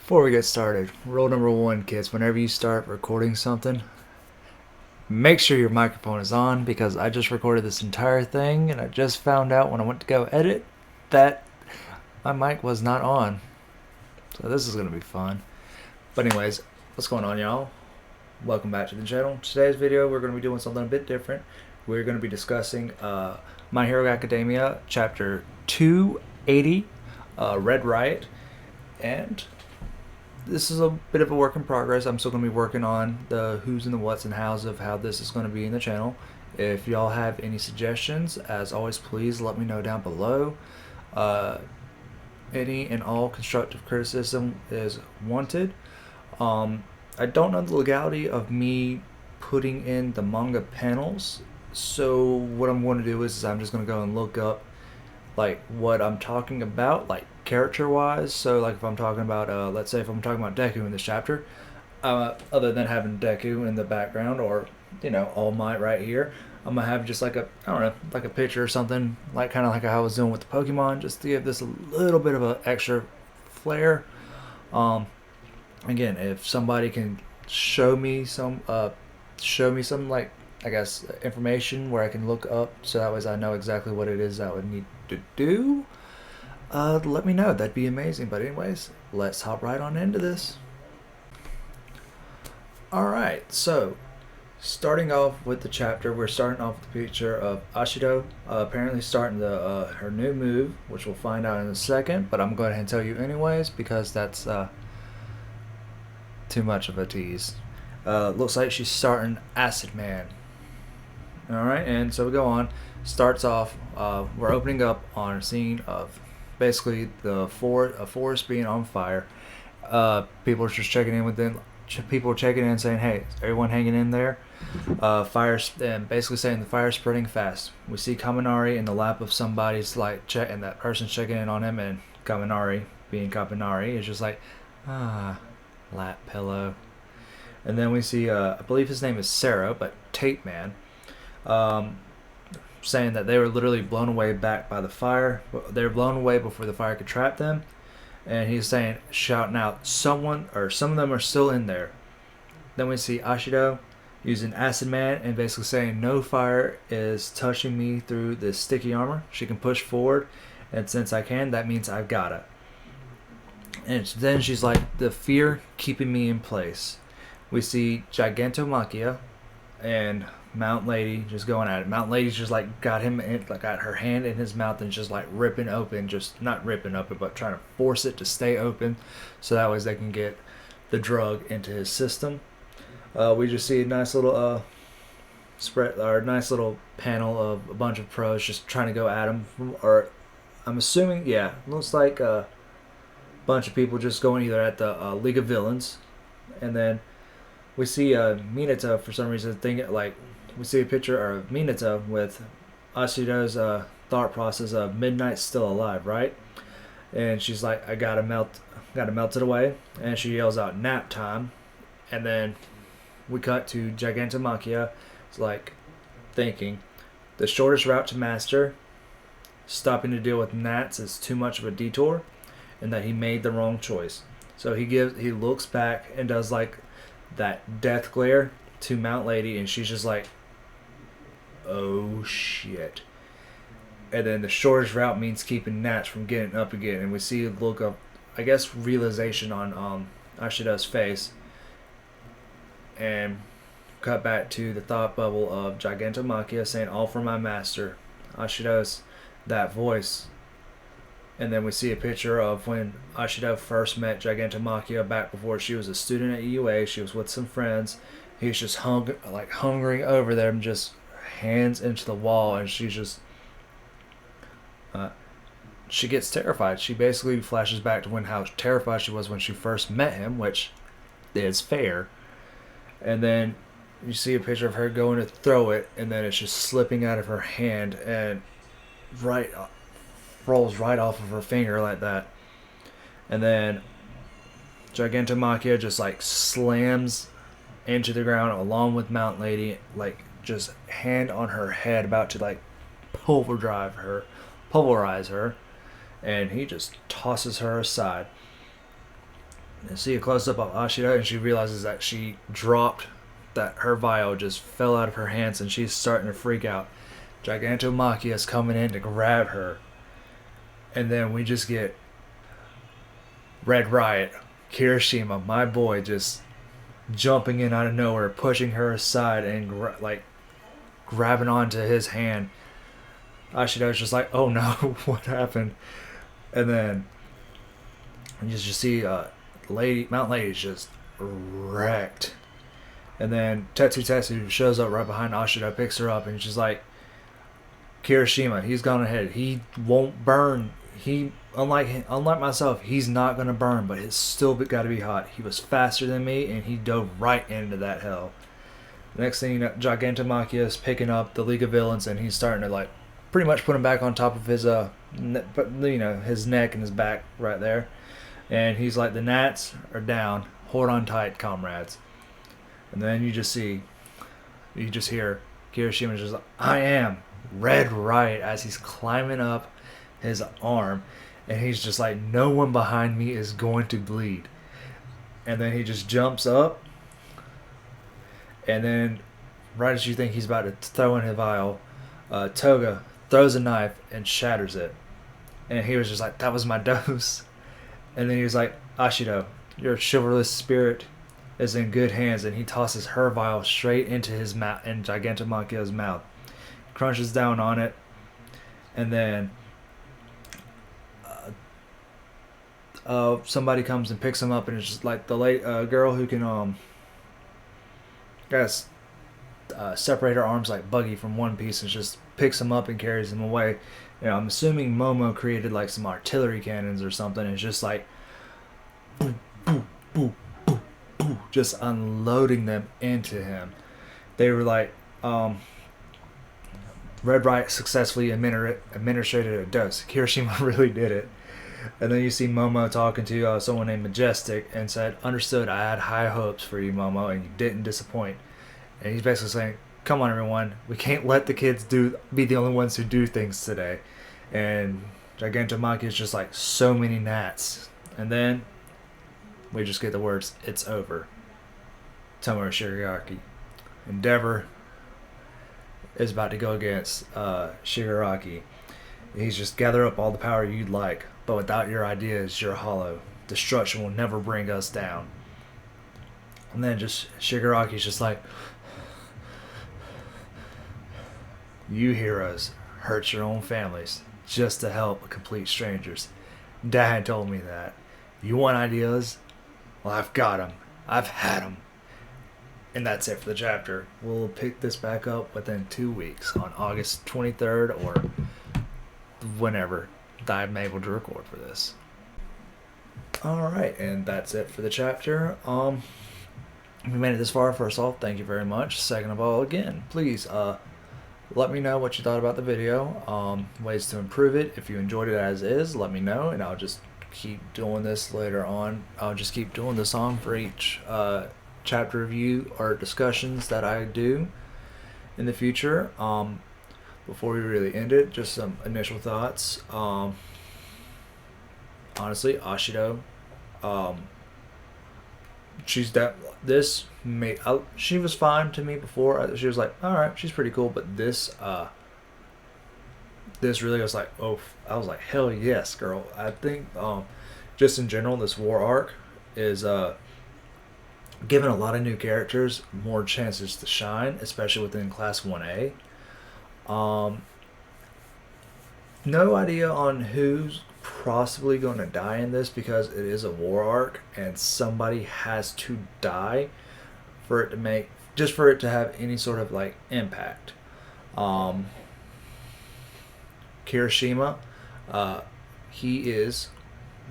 Before we get started, rule number one, kids, whenever you start recording something, make sure your microphone is on because I just recorded this entire thing and I just found out when I went to go edit that my mic was not on. So this is going to be fun. But anyways, what's going on, y'all? Welcome back to the channel. Today's video, we're going to be doing something a bit different. We're going to be discussing My Hero Academia Chapter 280, Red Riot, and this is a bit of a work in progress. I'm still going to be working on the who's and the what's and how's of how this is going to be in the channel. If y'all have any suggestions, as always, please let me know down below. Any and all constructive criticism is wanted. I don't know the legality of me putting in the manga panels, so what I'm going to do is I'm just going to go and look up like what I'm talking about, like character wise. So like if I'm talking about let's say if I'm talking about Deku in this chapter, other than having Deku in the background or All Might right here, I'm gonna have just like a, I don't know, like a picture or something, like kind of like how I was doing with the Pokemon, just to give this a little bit of an extra flair. Again, if somebody can show me some like, I guess, information where I can look up, so that way I know exactly what it is I would need to do, let me know. That'd be amazing. But anyways, let's hop right on into this. Alright, so starting off with the chapter, we're starting off with the picture of Ashido apparently starting her new move, which we'll find out in a second, but I'm going to go ahead and tell you anyways because that's too much of a tease. Looks like she's starting Acid Man. Alright, and so we go on. Starts off, we're opening up on a scene of basically a forest being on fire. People are just checking in with them. People are checking in saying, hey, is everyone hanging in there? Fires, and basically saying the fire's spreading fast. We see Kaminari in the lap of somebody's, like, and that person's checking in on him, and Kaminari, being Kaminari, is just like, lap pillow. And then we see, I believe his name is Sarah, but Tape Man, saying that they were literally blown away back by the fire. They were blown away before the fire could trap them. And he's saying, shouting out, someone or some of them are still in there. Then we see Ashido using Acid Man and basically saying, no fire is touching me through this sticky armor. She can push forward, and since I can, that means I've got it. And then she's like, the fear keeping me in place. We see Gigantomachia and Mount Lady just going at it. Mount Lady's just like got her hand in his mouth and just like ripping open, just not ripping open, but trying to force it to stay open, so that way they can get the drug into his system. We just see a nice little spread, or nice little panel of a bunch of pros just trying to go at him. Or I'm assuming, yeah, looks like a bunch of people just going either at the League of Villains, and then we see Minato for some reason thinking like. We see a picture of Minato with Ashido's thought process of Midnight's still alive, right? And she's like, I gotta melt it away. And she yells out, nap time. And then we cut to Gigantomachia. It's like thinking, the shortest route to master, stopping to deal with gnats is too much of a detour, and that he made the wrong choice. So he looks back and does like that death glare to Mount Lady, and she's just like, oh shit. And then the shortest route means keeping gnats from getting up again, and we see a look of, I guess, realization on Ashido's face, and cut back to the thought bubble of Gigantomachia saying, all for my master. Ashido's that voice. And then we see a picture of when Ashido first met Gigantomachia back before she was a student at UA. She was with some friends. He was just hungering over them, just hands into the wall, and she's just she gets terrified. She basically flashes back to how terrified she was when she first met him, which is fair. And then you see a picture of her going to throw it, and then it's just slipping out of her hand and rolls right off of her finger like that. And then Gigantomachia just like slams into the ground along with Mount Lady, like just hand on her head, about to like pulverize her, and he just tosses her aside. and see a close up of Ashida, and she realizes that she dropped, that her vial just fell out of her hands, and she's starting to freak out. Gigantomachia is coming in to grab her, and then we just get Red Riot, Kirishima, my boy, just jumping in out of nowhere, pushing her aside, and grabbing onto his hand. Ashido's just like, oh no, what happened? And then you just see Mount Lady's just wrecked. And then Tetsu shows up right behind Ashido, picks her up, and she's like, Kirishima, he's gone ahead. He won't burn. He unlike myself, he's not gonna burn, but it's still got to be hot. He was faster than me, and he dove right into that hell. Next thing you know, Gigantomachia is picking up the League of Villains, and he's starting to like pretty much put him back on top of his his neck and his back right there. And he's like, the gnats are down. Hold on tight, comrades. And then you just hear Kirishima just like, I am Red Riot, as he's climbing up his arm. And he's just like, no one behind me is going to bleed. And then he just jumps up. And then right as you think he's about to throw in his vial, Toga throws a knife and shatters it. And he was just like, that was my dose. And then he was like, Ashido, your chivalrous spirit is in good hands. And he tosses her vial straight into his mouth, in Gigantomachia's mouth. Crunches down on it. And then somebody comes and picks him up, and it's just like the girl who can separate her arms like Buggy from One Piece, and just picks him up and carries him away. You know, I'm assuming Momo created like some artillery cannons or something. It's just like boom, boom, boom, boom, boom, just unloading them into him. They were like, Red Riot successfully administrated a dose. Kirishima really did it. And then you see Momo talking to someone named Majestic and said, understood, I had high hopes for you, Momo, and you didn't disappoint. And he's basically saying, come on, everyone. We can't let the kids be the only ones who do things today. And Gigantomachia is just like, so many gnats. And then we just get the words, it's over. Tomoe Shigaraki. Endeavor is about to go against Shigaraki. He's just, gather up all the power you'd like, but without your ideas, you're hollow. Destruction will never bring us down. And then just Shigaraki's just like, you heroes hurt your own families just to help complete strangers. Dad told me that. You want ideas? Well, I've got them. I've had them. And that's it for the chapter. We'll pick this back up within 2 weeks on August 23rd or whenever I'm able to record for this. Alright, and that's it for the chapter. If you made it this far, first off, thank you very much. Second of all, again, please let me know what you thought about the video, ways to improve it. If you enjoyed it as is, let me know, and I'll just keep doing this later on. I'll just keep doing this on for each chapter review or discussions that I do in the future. Before we really end it, just some initial thoughts. Honestly, Ashido, she was fine to me before. She was like, all right, she's pretty cool, but this really was like, oh, I was like, hell yes, girl. I think just in general, this war arc is giving a lot of new characters more chances to shine, especially within Class 1A. No idea on who's possibly going to die in this, because it is a war arc and somebody has to die for it to have any sort of like impact. Kirishima, he is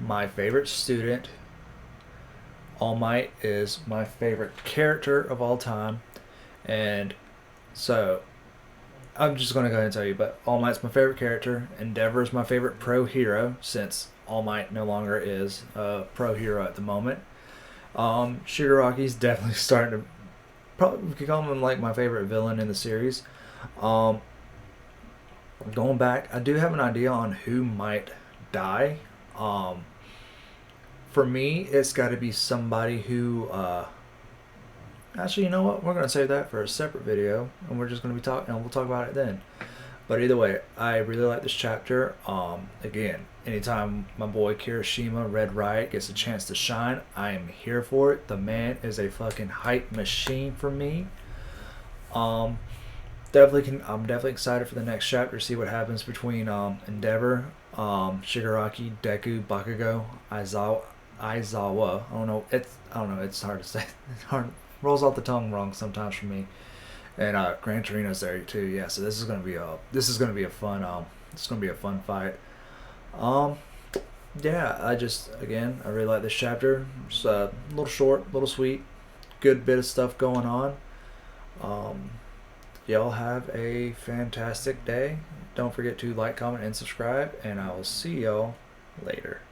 my favorite student. All Might is my favorite character of all time, and so I'm just going to go ahead and tell you, but All Might's my favorite character. Endeavor is my favorite pro hero, since All Might no longer is a pro hero at the moment. Shigaraki's definitely starting to probably become like my favorite villain in the series. Going back, I do have an idea on who might die. For me, it's got to be somebody who. Actually, you know what? We're gonna save that for a separate video, and we're just gonna be talking, and we'll talk about it then. But either way, I really like this chapter. Again, anytime my boy Kirishima Red Riot gets a chance to shine, I am here for it. The man is a fucking hype machine for me. Um, I'm definitely excited for the next chapter to see what happens between Endeavor, Shigaraki, Deku, Bakugo, Aizawa. I don't know. It's hard to say. It's hard. Rolls off the tongue wrong sometimes for me. And Gran Torino's there too. Yeah. So this is gonna be a fun fight. Um, yeah. I really like this chapter. It's a little short, a little sweet, good bit of stuff going on. Um, Y'all have a fantastic day. Don't forget to like, comment, and subscribe, and I will see y'all later.